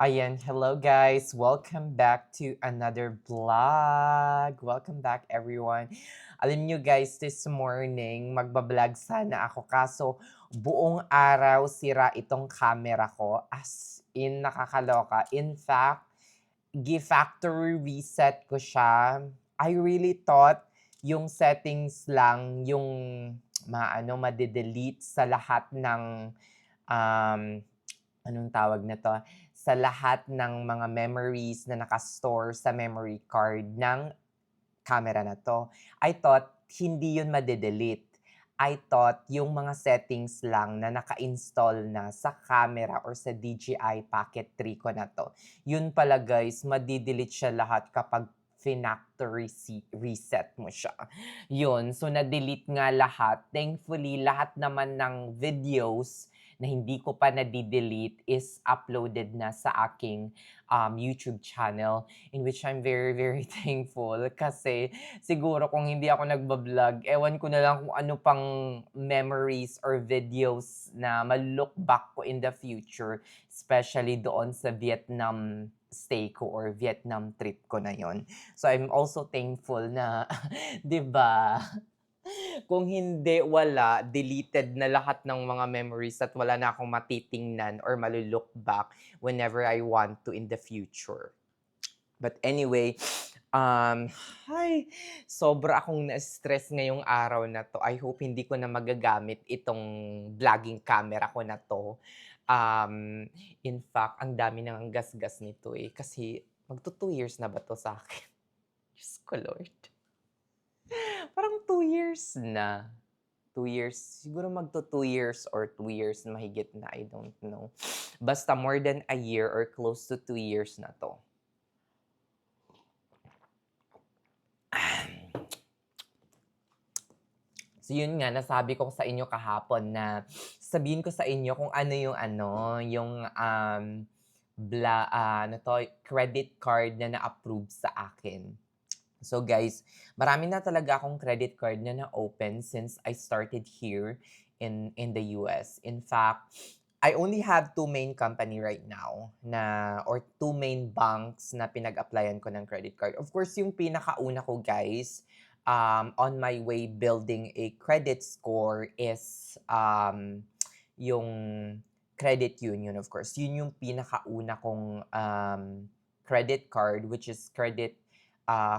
Ayan, hello guys. Welcome back to another vlog. Welcome back everyone. Alam nyo guys, this morning magbablog sana ako kaso buong araw sira itong camera ko. As in nakakaloka. In fact, factory reset ko siya. I really thought yung settings lang yung made-delete sa lahat ng um, anong tawag na 'to, sa lahat ng mga memories na naka-store sa memory card ng camera na 'to. I thought hindi yun made-delete. I thought yung mga settings lang na naka-install na sa camera or sa DJI Pocket 3 ko na 'to. Yun pala guys, made-delete siya lahat kapag factory reset mo siya. Yun, so na-delete nga lahat. Thankfully, lahat naman ng videos na hindi ko pa na-delete is uploaded na sa aking YouTube channel, in which I'm very, very thankful kasi siguro kung hindi ako nagba-vlog, ewan ko na lang kung ano pang memories or videos na ma-look back ko in the future, especially doon sa Vietnam stay ko or Vietnam trip ko na yon. So I'm also thankful na 'di ba? Kung hindi, wala, deleted na lahat ng mga memories at wala na akong matitingnan or malu-look back whenever I want to in the future. But anyway, um, ay, sobra akong na-stress ngayong araw na 'to. I hope hindi ko na magagamit itong vlogging camera ko na 'to. In fact, ang dami ng gasgas nito, eh, kasi magto 2 years na ba 'to sa'kin? Diyos ko Lord. Parang 2 years na. 2 years, siguro magto 2 years or 2 years na mahigit na, I don't know. Basta more than a year or close to 2 years na 'to. So yun nga, nasabi ko sa inyo kahapon na sabihin ko sa inyo kung ano yung credit card na na-approve sa akin. So guys, marami na talaga akong credit card na na-open since I started here in the US. In fact, I only have two main company right now or two main banks na pinag-applyan ko ng credit card. Of course, yung pinakauna ko guys, on my way building a credit score is yung credit union, of course. Yun yung pinakauna kong credit card, which is credit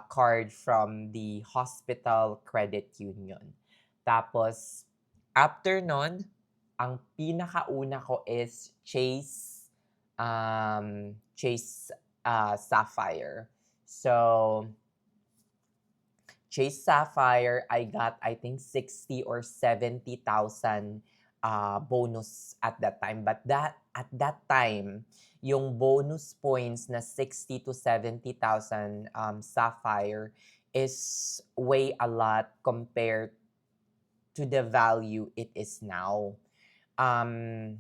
card from the hospital credit union. Tapos, after nun, ang pinakauna ko is Chase Sapphire. So, Chase Sapphire, I got, I think, 60 or 70,000 bonus at that time. But at that time, yung bonus points na 60 to 70,000 Sapphire is way a lot compared to the value it is now. Ang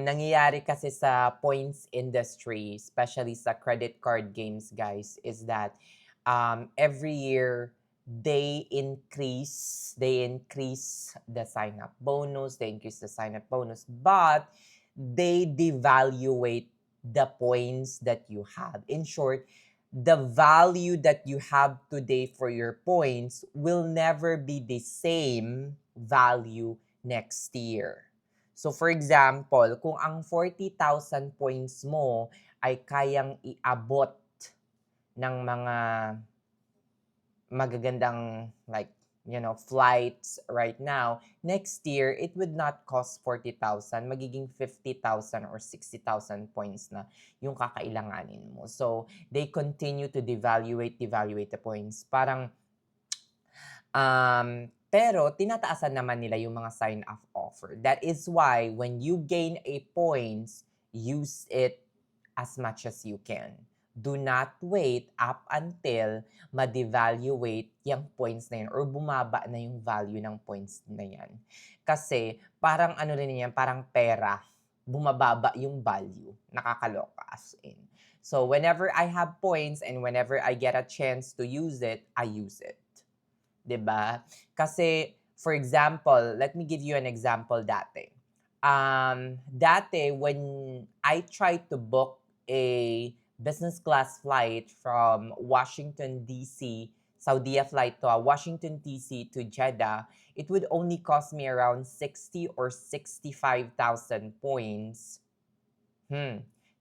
nangyayari kasi sa points industry, especially sa credit card games, guys, is that every year they increase the sign-up bonus, but they devaluate the points that you have. In short, the value that you have today for your points will never be the same value next year. So for example, kung ang 40,000 points mo ay kayang iabot ng mga magagandang flights right now, next year it would not cost 40,000, magiging 50,000 or 60,000 points na yung kakailanganin mo. So they continue to devaluate the points. Parang pero tinataasan naman nila yung mga sign-up offer. That is why when you gain a points, use it as much as you can. Do not wait up until ma-devaluate yung points na yun or bumaba na yung value ng points na yan. Kasi parang ano rin yan, parang pera, bumababa yung value. Nakakaloka as in. So whenever I have points and whenever I get a chance to use it, I use it. 'Di ba? Kasi, for example, let me give you an example dati. Dati, when I tried to book a business class flight from Washington, D.C., Saudi flight to Washington, D.C. to Jeddah, it would only cost me around 60 or 65,000 points.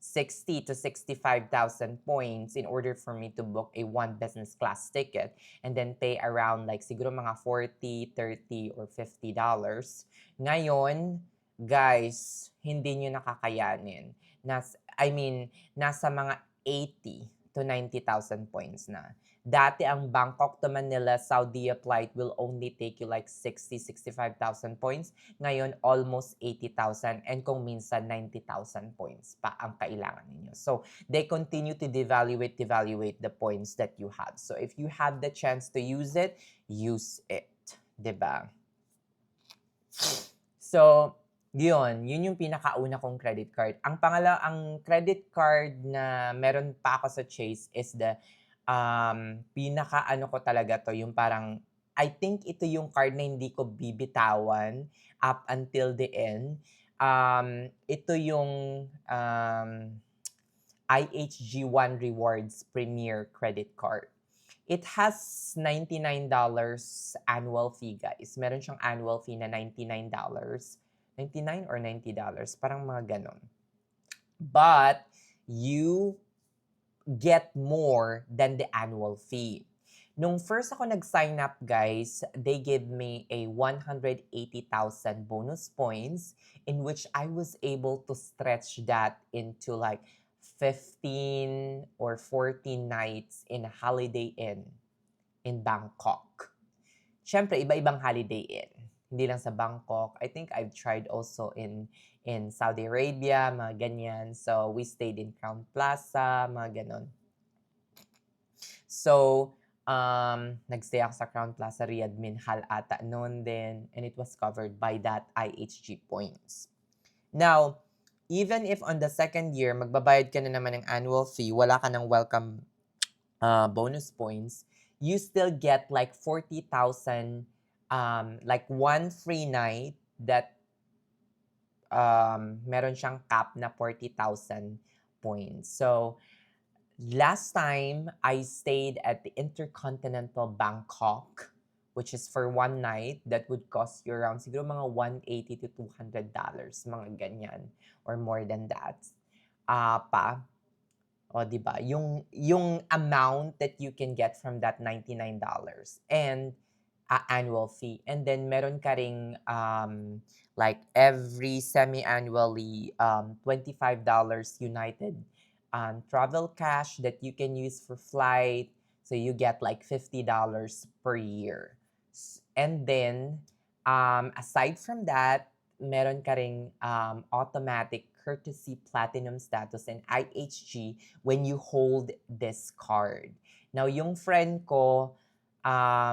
60 to 65,000 points in order for me to book a one business class ticket and then pay around like siguro mga 40, 30, or $50. Ngayon, guys, hindi nyo nakakayanin. Nasa mga 80 to 90,000 points na. Dati ang Bangkok to Manila Saudi flight will only take you like 60, 65,000 points. Ngayon, almost 80,000 and kung minsan 90,000 points pa ang kailangan ninyo. So, they continue to devaluate the points that you have. So, if you have the chance to use it, use it. Diba? So, yun yung pinakauna kong credit card. Ang credit card na meron pa ako sa Chase is the pinaka-ano ko talaga to, yung parang, I think ito yung card na hindi ko bibitawan up until the end. Ito yung IHG One Rewards Premier Credit Card. It has $99 annual fee, guys. Meron siyang annual fee na $99. 99 or $90? Parang mga ganon. But, you get more than the annual fee. Nung first ako nag-sign up, guys, they gave me a 180,000 bonus points in which I was able to stretch that into like 15 or 14 nights in a Holiday Inn in Bangkok. Siyempre, iba-ibang Holiday Inn. Hindi lang sa Bangkok. I think I've tried also in Saudi Arabia, mga ganyan. So, we stayed in Crown Plaza, mga ganon. So, nagstay ako sa Crown Plaza, Riyadh Minhal ata noon din, and it was covered by that IHG points. Now, even if on the second year, magbabayad ka na naman ng annual fee, wala ka ng welcome bonus points, you still get like 40,000, like one free night that meron siyang cap na 40,000 points. So, last time, I stayed at the Intercontinental Bangkok, which is for one night, that would cost you around siguro mga $180 to $200, mga ganyan, or more than that. O, diba? Yung amount that you can get from that $99 and annual fee. And then, meron ka ring like every semi-annually $25 United travel cash that you can use for flight. So, you get like $50 per year. And then, aside from that, meron ka ring automatic courtesy platinum status and IHG when you hold this card. Now, yung friend ko sa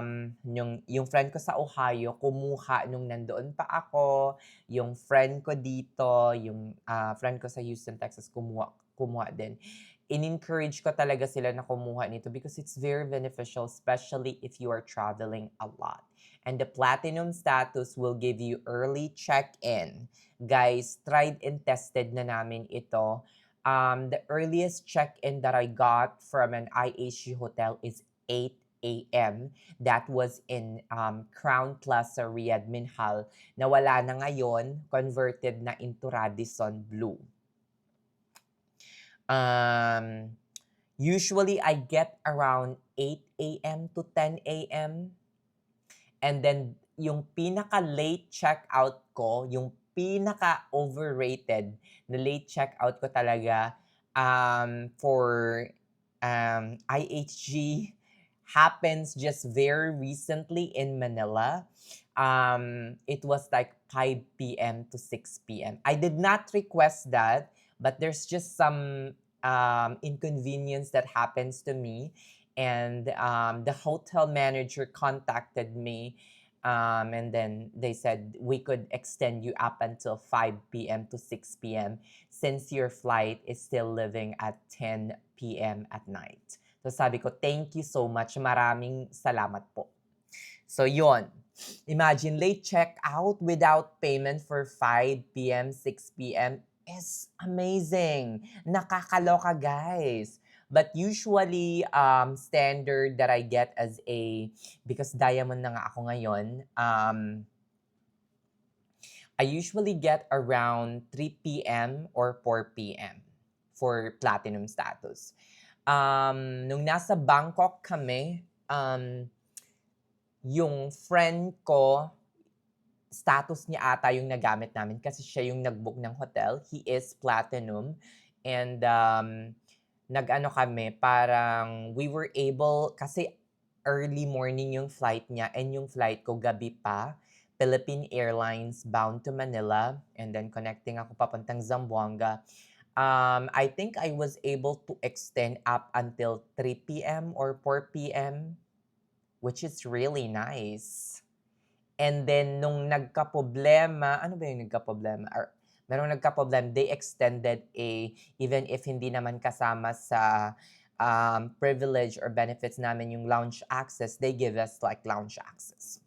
Ohio, kumuha nung nandoon pa ako. Yung friend ko dito, yung friend ko sa Houston, Texas, kumuha din. In-encourage ko talaga sila na kumuha nito because it's very beneficial, especially if you are traveling a lot. And the platinum status will give you early check-in. Guys, tried and tested na namin ito. The earliest check-in that I got from an IHG hotel is 8 a.m. That was in Crown Plaza, Riyadh Minhal, na wala na ngayon, converted na into Radisson Blu. Usually, I get around 8 a.m. to 10 a.m. And then, yung pinaka-late checkout ko, yung pinaka-overrated na late checkout ko talaga for IHG happens just very recently in Manila. It was like 5 p.m. to 6 p.m. I did not request that, but there's just some inconvenience that happens to me. And the hotel manager contacted me, and then they said we could extend you up until 5 p.m. to 6 p.m. since your flight is still leaving at 10 p.m. at night. So sabi ko, thank you so much. Maraming salamat po. So yon. Imagine late checkout without payment for 5 p.m., 6 p.m. is amazing. Nakakaloka, guys. But usually, standard that I get as because diamond na nga ako ngayon, I usually get around 3 p.m. or 4 p.m. for platinum status. Nung nasa Bangkok kami, yung friend ko, status niya ata yung nagamit namin kasi siya yung nag-book ng hotel. He is platinum. And nag-ano kami, parang we were able, kasi early morning yung flight niya and yung flight ko gabi pa. Philippine Airlines bound to Manila and then connecting ako papuntang Zamboanga. I think I was able to extend up until 3 p.m. or 4 p.m., which is really nice. And then, nung nagkaproblema, ano ba yung nagkaproblema? Or, merong nagkaproblema, they extended even if hindi naman kasama sa privilege or benefits namin yung lounge access, they give us like lounge access.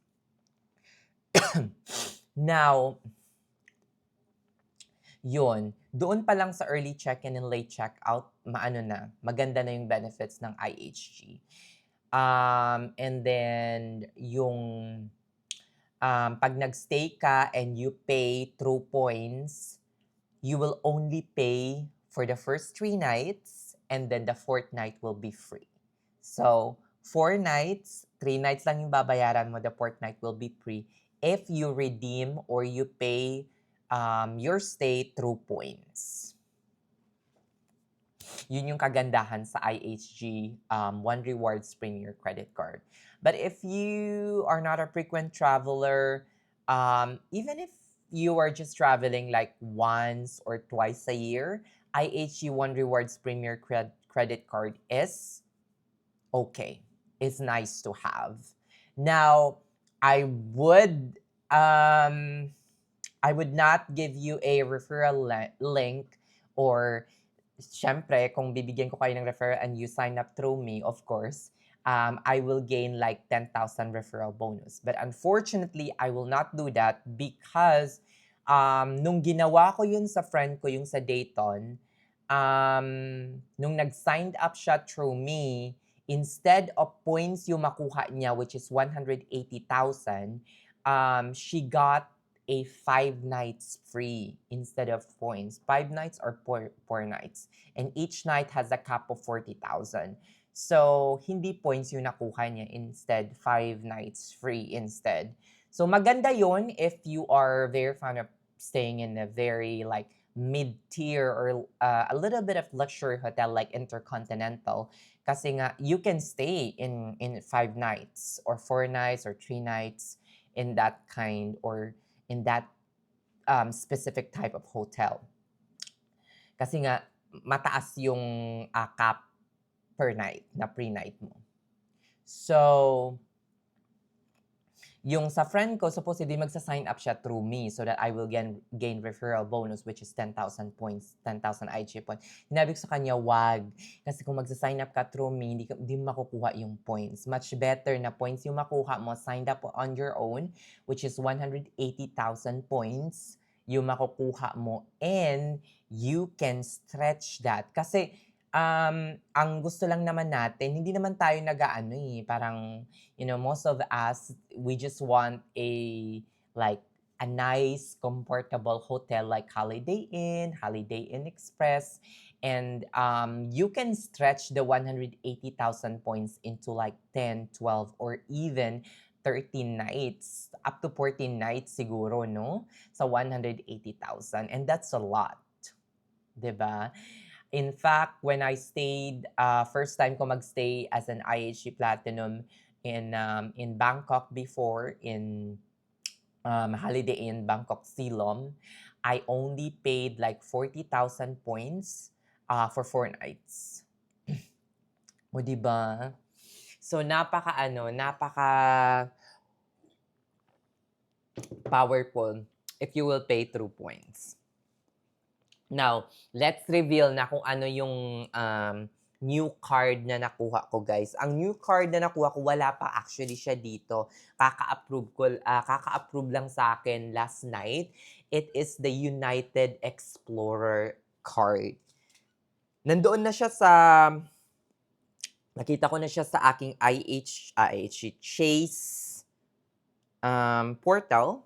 Now, yun, doon pa lang sa early check-in and late check-out, maganda na yung benefits ng IHG. And then, yung pag nagstay ka and you pay through points, you will only pay for the first 3 nights and then the 4th night will be free. So, 4 nights, 3 nights lang yung babayaran mo, the 4th night will be free if you redeem or you pay your stay through points. Yun yung kagandahan sa IHG One Rewards Premier Credit Card. But if you are not a frequent traveler, even if you are just traveling like once or twice a year, IHG One Rewards Premier Credit Card is okay. It's nice to have. Now, I would not give you a referral link or syempre, kung bibigyan ko kayo ng referral and you sign up through me, of course, I will gain like 10,000 referral bonus. But unfortunately, I will not do that because nung ginawa ko yun sa friend ko, yung sa Dayton, nung nag-signed up siya through me, instead of points yung makuha niya, which is 180,000, she got a 5 nights free instead of points. 5 nights or 4 nights. And each night has a cap of 40,000. So, hindi points yung nakuha niya. Instead, 5 nights free instead. So, maganda yon if you are very fond of staying in a very like mid-tier or a little bit of luxury hotel like Intercontinental. Kasi nga, you can stay in 5 nights or 4 nights or 3 nights in that kind or in that specific type of hotel. Kasi nga, mataas yung cap per night na pre-night mo. So, yung sa friend ko, supposedly magsa-sign up siya through me so that I will gain referral bonus which is 10,000 points, 10,000 IHG points. Sinabi ko sa kanya, wag. Kasi kung magsa-sign up ka through me, hindi mo makukuha yung points. Much better na points yung makuha mo, signed up on your own, which is 180,000 points yung makukuha mo and you can stretch that. Kasi ang gusto lang naman natin, hindi naman tayo nag-aano parang, most of us, we just want a nice, comfortable hotel like Holiday Inn Express, and you can stretch the 180,000 points into like 10, 12, or even 13 nights, up to 14 nights siguro, no? Sa 180,000, and that's a lot. 'Di ba? In fact, when I stayed, first time ko magstay as an IHG Platinum in Bangkok before, in Holiday Inn Bangkok Silom, I only paid like 40,000 points for 4 nights. O, diba? So, napaka powerful if you will pay through points. Now, let's reveal na kung ano yung new card na nakuha ko, guys. Ang new card na nakuha ko, wala pa actually siya dito. Kaka-approve lang sa akin last night. It is the United Explorer card. Nandoon na siya sa, nakita ko na siya sa aking Chase portal.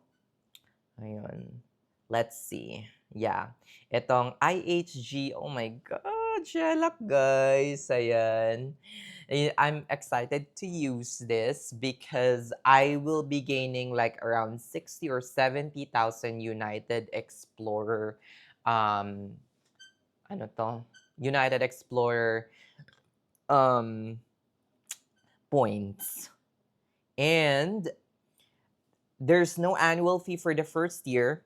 Ayun. Let's see. Yeah. Itong IHG, oh my God, Shelak, guys. Ayan. I'm excited to use this because I will be gaining like around 60 or 70,000 United Explorer, ano to? United Explorer points. And there's no annual fee for the first year.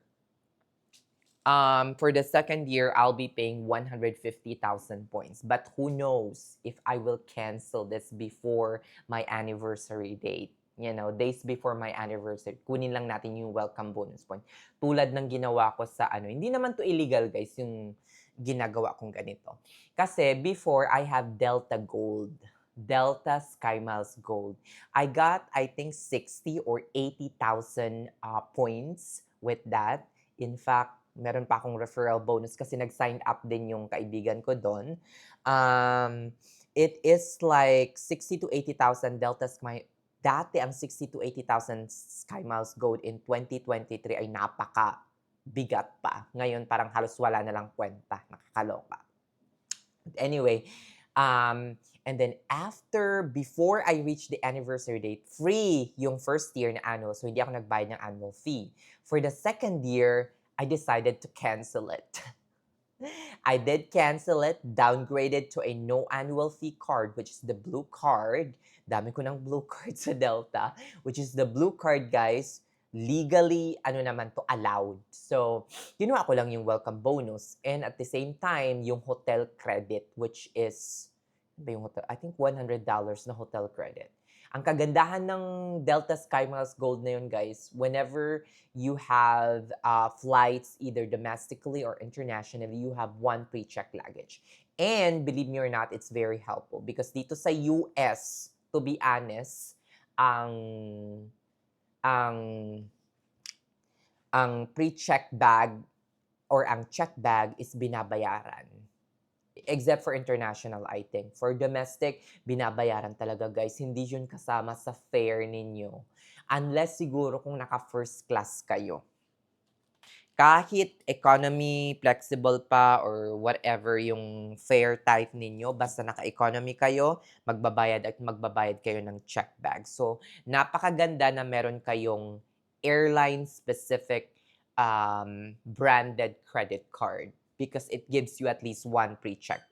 For the second year, I'll be paying 150,000 points. But who knows if I will cancel this before my anniversary date. You know, days before my anniversary. Kunin lang natin yung welcome bonus point. Tulad ng ginawa ko sa hindi naman to illegal, guys, yung ginagawa kong ganito. Kasi before, I have Delta Gold. Delta Sky Miles Gold. I got, I think, 60 or 80,000 points with that. In fact, meron pa akong referral bonus kasi nag-sign up din yung kaibigan ko doon. It is like 60 to 80,000 Delta Sky. Dati ang 60 to 80,000 Sky Miles Gold in 2023 ay napaka bigat pa. Ngayon parang halos wala na lang kwenta. Nakakaloka. Anyway, and then before I reach the anniversary date, free yung first year na annual. So hindi ako nagbayad ng annual fee. For the second year, I decided to cancel it. I did cancel it, downgraded to a no annual fee card, which is the blue card. Dami ko ng blue card sa Delta, which is the blue card, guys. Legally, allowed. So, ginawa ko lang yung welcome bonus. And at the same time, yung hotel credit, which is, I think $100 na hotel credit. Ang kagandahan ng Delta Sky Miles Gold na yun, guys, whenever you have flights either domestically or internationally, you have one pre-check luggage. And believe me or not, it's very helpful because dito sa US, to be honest, ang pre-check bag or ang check bag is binabayaran. Except for international, I think. For domestic, binabayaran talaga, guys. Hindi yun kasama sa fare ninyo. Unless siguro kung naka-first class kayo. Kahit economy, flexible pa, or whatever yung fare type ninyo, basta naka-economy kayo, magbabayad kayo ng check bag. So, napakaganda na meron kayong airline-specific branded credit card because it gives you at least one pre-check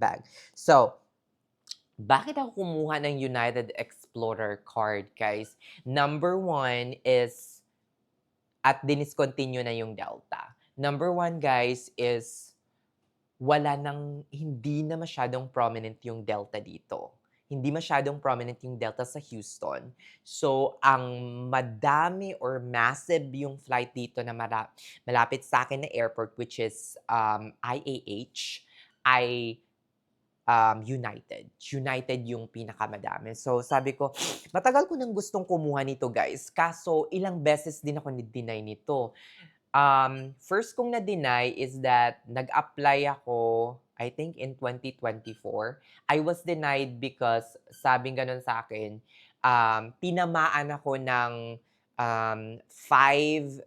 bag. So, bakit ako kumuha ng United Explorer card, guys? Number one is at diniscontinue na yung Delta. Number one, guys, is hindi na masyadong prominent yung Delta dito. Hindi masyadong prominent yung Delta sa Houston. So, ang madami or massive yung flight dito na malapit sa akin na airport, which is IAH, ay United. United yung pinakamadami. So, sabi ko, matagal ko nang gustong kumuha nito, guys. Kaso, ilang beses din ako ni-deny nito. First kong na-deny is that nag-apply ako, I think in 2024. I was denied because sabing ganun sa akin, tinamaan ako ng 5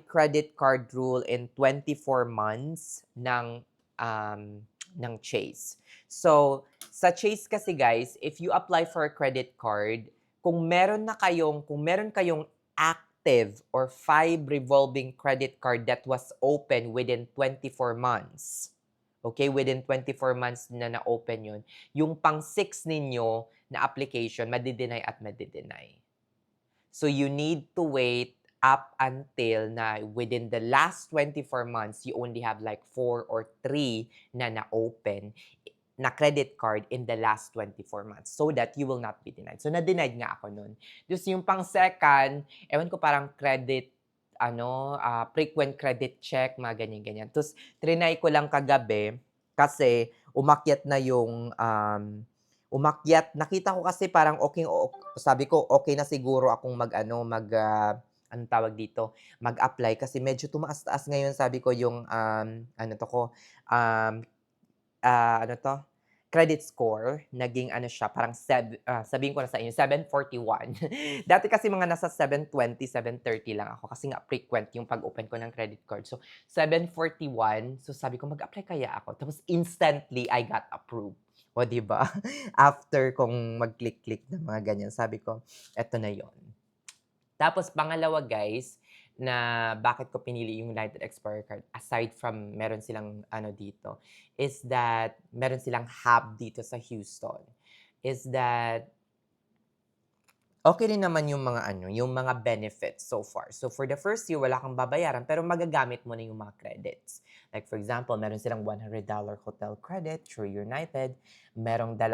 credit card rule in 24 months ng Chase. So, sa Chase kasi, guys, if you apply for a credit card, kung meron kayong active or 5 revolving credit card that was open within 24 months, okay, within 24 months na na-open yun, yung pang 6 ninyo na application, madi-deny at madi-deny. So, you need to wait up until na within the last 24 months, you only have like 4 or 3 na na-open na credit card in the last 24 months so that you will not be denied. So, na-denied nga ako nun. Just yung pang second, ewan ko parang credit frequent credit check, mga ganyan-ganyan. Tapos triny ko lang kagabi kasi nakita ko kasi parang sabi ko okey na siguro akong anong tawag dito, mag-apply kasi medyo tumaas-taas ngayon sabi ko yung, um, ano 'to, credit score naging ano siya parang sabihin ko na sa inyo 741. Dati kasi mga nasa 720, 730 lang ako kasi nga frequent yung pag-open ko ng credit card. So 741, so sabi ko mag-apply kaya ako, tapos instantly I got approved. Oh, 'di ba? After kong mag-click-click ng mga ganyan sabi ko, eto na yon. Tapos pangalawa guys, na bakit ko pinili yung United Explorer card aside from meron silang ano dito, is that meron silang hub dito sa Houston. Is that okay rin naman yung mga benefits so far. So for the first year, wala kang babayaran pero magagamit mo na yung mga credits. Like for example, meron silang $100 hotel credit through United. Merong 2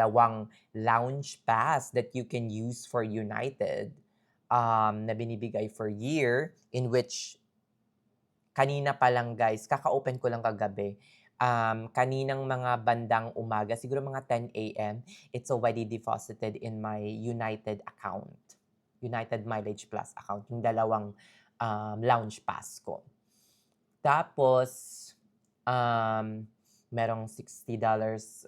lounge pass that you can use for United na binibigay for year in which kanina pa lang guys, kaka-open ko lang kagabi. Kaninang mga bandang umaga, siguro mga 10 AM, it's already deposited in my United account. United Mileage Plus account, yung 2 lounge pass ko. Tapos, merong $60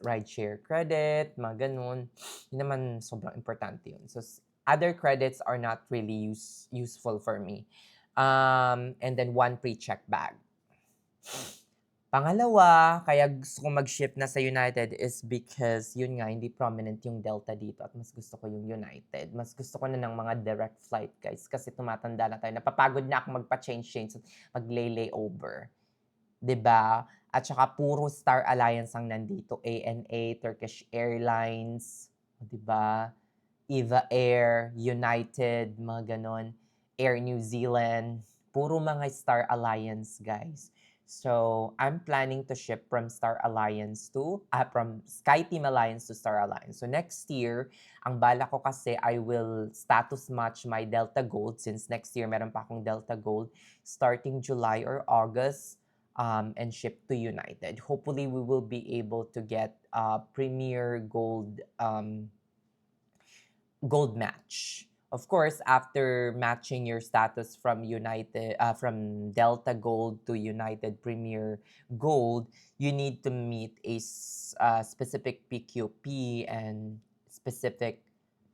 rideshare credit, mga ganun. Yun naman sobrang importante yun. So, other credits are not really useful for me. And then 1 pre-check bag. Pangalawa, kaya gusto kong mag-shift na sa United is because yun nga, hindi prominent yung Delta dito at mas gusto ko yung United. Mas gusto ko na ng mga direct flight, guys, kasi tumatanda na tayo. Napapagod na ako magpa-change, maglay-layover. 'Di ba? At saka puro Star Alliance ang nandito. ANA, Turkish Airlines, 'di ba? Eva Air, United, mga ganon. Air New Zealand. Puro mga Star Alliance, guys. So, I'm planning to shift from from SkyTeam Alliance to Star Alliance. So, next year, ang bala ko kasi I will status match my Delta Gold since next year meron pa akong Delta Gold starting July or August and ship to United. Hopefully, we will be able to get Premier Gold match. Of course, after matching your status from from Delta Gold to United Premier Gold, you need to meet a specific PQP and specific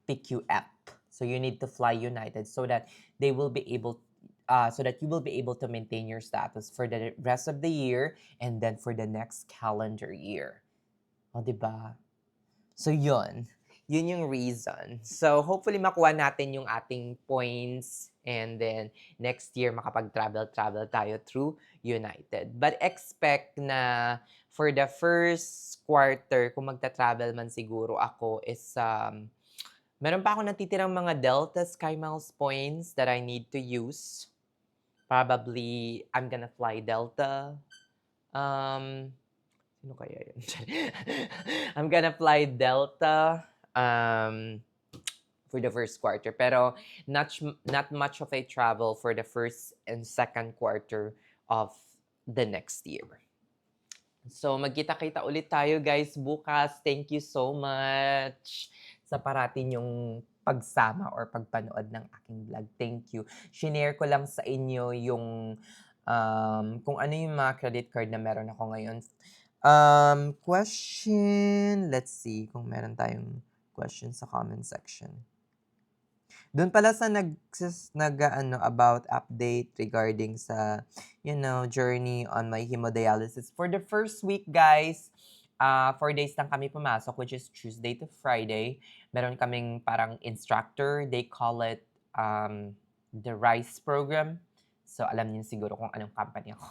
PQF. So you need to fly United so that they will be able so that you will be able to maintain your status for the rest of the year and then for the next calendar year. O, diba? So, yun. Yun yung reason. So, hopefully makuha natin yung ating points and then next year makapag-travel tayo through United. But expect na for the first quarter, kung magta-travel man siguro ako is meron pa ako natitirang mga Delta SkyMiles points that I need to use. Probably, I'm gonna fly Delta. Sino kaya yun? I'm gonna fly Delta for the first quarter. Pero not much of a travel for the first and second quarter of the next year. So, magkita-kita ulit tayo guys bukas. Thank you so much sa parating yung pagsama or pagpanood ng aking vlog. Thank you. Shinare ko lang sa inyo yung kung ano yung mga credit card na meron ako ngayon. Question, let's see kung meron tayong question sa comment section. Doon pala sa about update regarding sa, journey on my hemodialysis. For the first week, guys, 4 days lang kami pumasok, which is Tuesday to Friday. Meron kaming parang instructor. They call it the RICE program. So, alam niyo siguro kung anong company ako.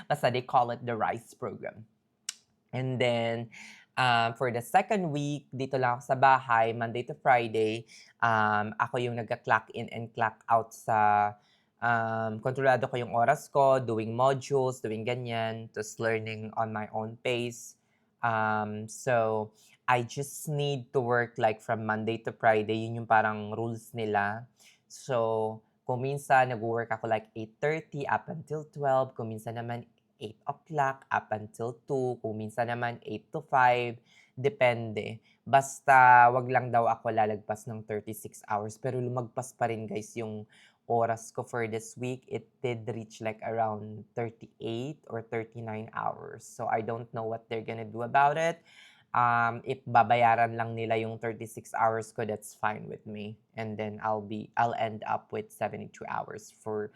Basta they call it the RICE program. And then, for the second week, dito lang ako sa bahay, Monday to Friday. Ako yung nag-clock in and clock out sa, kontrolado ko yung oras ko, doing modules, doing ganyan, just learning on my own pace. So, I just need to work like from Monday to Friday. Yun yung parang rules nila. So, Kung minsan nagwo-work ako like 8:30 up until 12, kung minsan naman 8 o'clock up until 2, kung minsan naman 8 to 5, depende. Basta 'wag lang daw ako lalagpas ng 36 hours, pero lumagpas pa rin guys yung oras ko for this week. It did reach like around 38 or 39 hours. So I don't know what they're gonna do about it. If babayaran lang nila yung 36 hours ko, that's fine with me. And then I'll end up with 72 hours for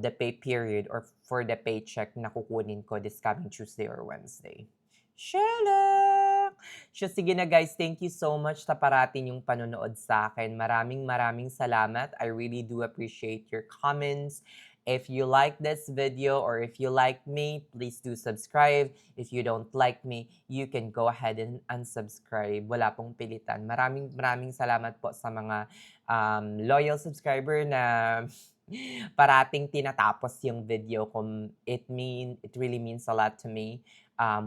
the pay period or for the paycheck na kukunin ko this coming Tuesday or Wednesday. Shalak! So sige na guys, thank you so much sa parating yung panonood sa akin. Maraming maraming salamat. I really do appreciate your comments. If you like this video or if you like me, please do subscribe. If you don't like me, you can go ahead and unsubscribe. Wala pong pilitan. Maraming maraming salamat po sa mga loyal subscriber na parating tinatapos yung video ko. It really means a lot to me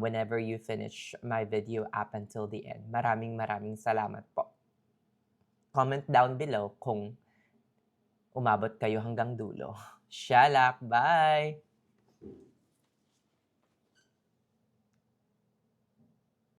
whenever you finish my video up until the end. Maraming maraming salamat po. Comment down below kung umabot kayo hanggang dulo. Shalak! Bye!